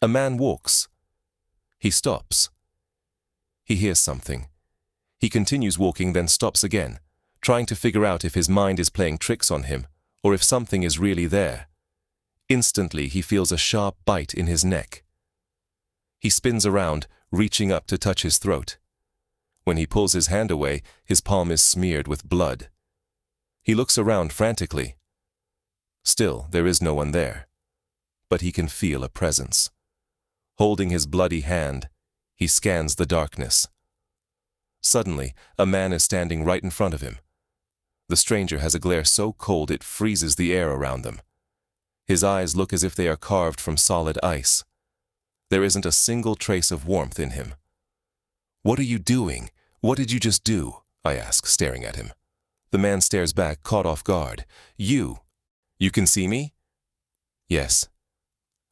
A man walks. He stops. He hears something. He continues walking, then stops again, trying to figure out if his mind is playing tricks on him or if something is really there. Instantly, he feels a sharp bite in his neck. He spins around, reaching up to touch his throat. When he pulls his hand away, his palm is smeared with blood. He looks around frantically. Still, there is no one there, but he can feel a presence. Holding his bloody hand, he scans the darkness. Suddenly, a man is standing right in front of him. The stranger has a glare so cold it freezes the air around them. His eyes look as if they are carved from solid ice. There isn't a single trace of warmth in him. "What are you doing? What did you just do?" I ask, staring at him. The man stares back, caught off guard. You can see me?" "Yes,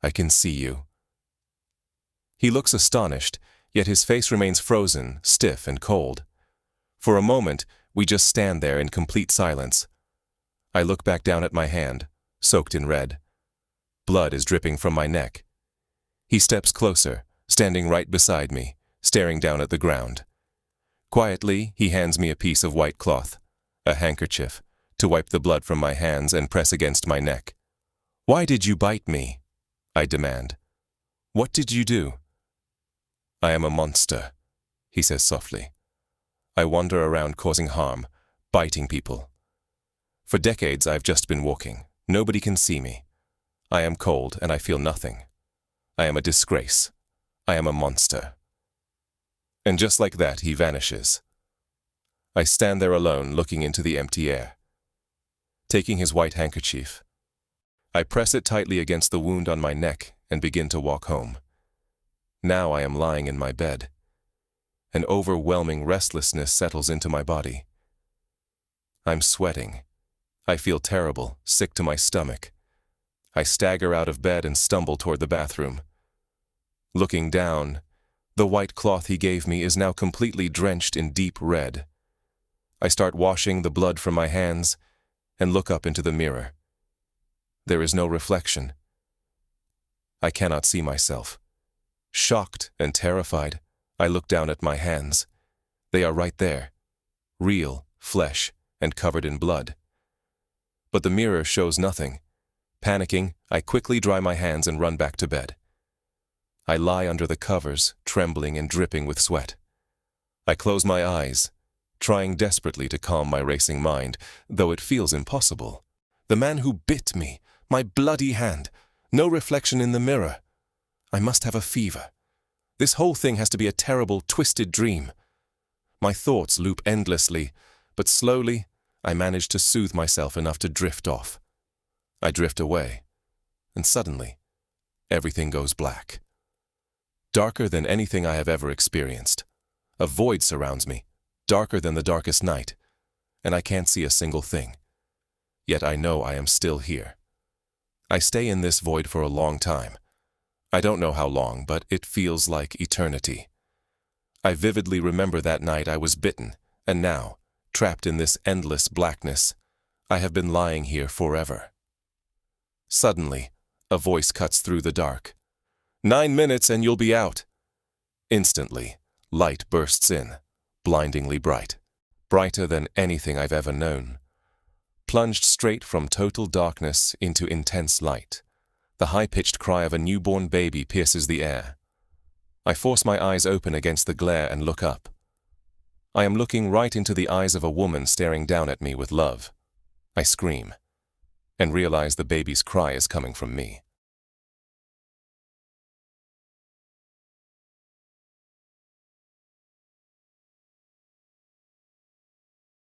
I can see you." He looks astonished, yet his face remains frozen, stiff and cold. For a moment, we just stand there in complete silence. I look back down at my hand, soaked in red. Blood is dripping from my neck. He steps closer, standing right beside me, staring down at the ground. Quietly, he hands me a piece of white cloth, a handkerchief, to wipe the blood from my hands and press against my neck. "Why did you bite me?" I demand. "What did you do?" "I am a monster," he says softly. "I wander around causing harm, biting people. For decades I've just been walking. Nobody can see me. I am cold and I feel nothing. I am a disgrace. I am a monster." And just like that, he vanishes. I stand there alone, looking into the empty air. Taking his white handkerchief, I press it tightly against the wound on my neck and begin to walk home. Now I am lying in my bed. An overwhelming restlessness settles into my body. I'm sweating. I feel terrible, sick to my stomach. I stagger out of bed and stumble toward the bathroom. Looking down, the white cloth he gave me is now completely drenched in deep red. I start washing the blood from my hands and look up into the mirror. There is no reflection. I cannot see myself. Shocked and terrified, I look down at my hands. They are right there, real, flesh, and covered in blood. But the mirror shows nothing. Panicking, I quickly dry my hands and run back to bed. I lie under the covers, trembling and dripping with sweat. I close my eyes, trying desperately to calm my racing mind, though it feels impossible. The man who bit me, my bloody hand, no reflection in the mirror. I must have a fever. This whole thing has to be a terrible, twisted dream. My thoughts loop endlessly, but slowly I manage to soothe myself enough to drift off. I drift away, and suddenly, everything goes black. Darker than anything I have ever experienced. A void surrounds me, darker than the darkest night, and I can't see a single thing. Yet I know I am still here. I stay in this void for a long time. I don't know how long, but it feels like eternity. I vividly remember that night I was bitten, and now, trapped in this endless blackness, I have been lying here forever. Suddenly, a voice cuts through the dark. 9 minutes and you'll be out. Instantly, light bursts in, blindingly bright, brighter than anything I've ever known. Plunged straight from total darkness into intense light, the high-pitched cry of a newborn baby pierces the air. I force my eyes open against the glare and look up. I am looking right into the eyes of a woman staring down at me with love. I scream, and realize the baby's cry is coming from me.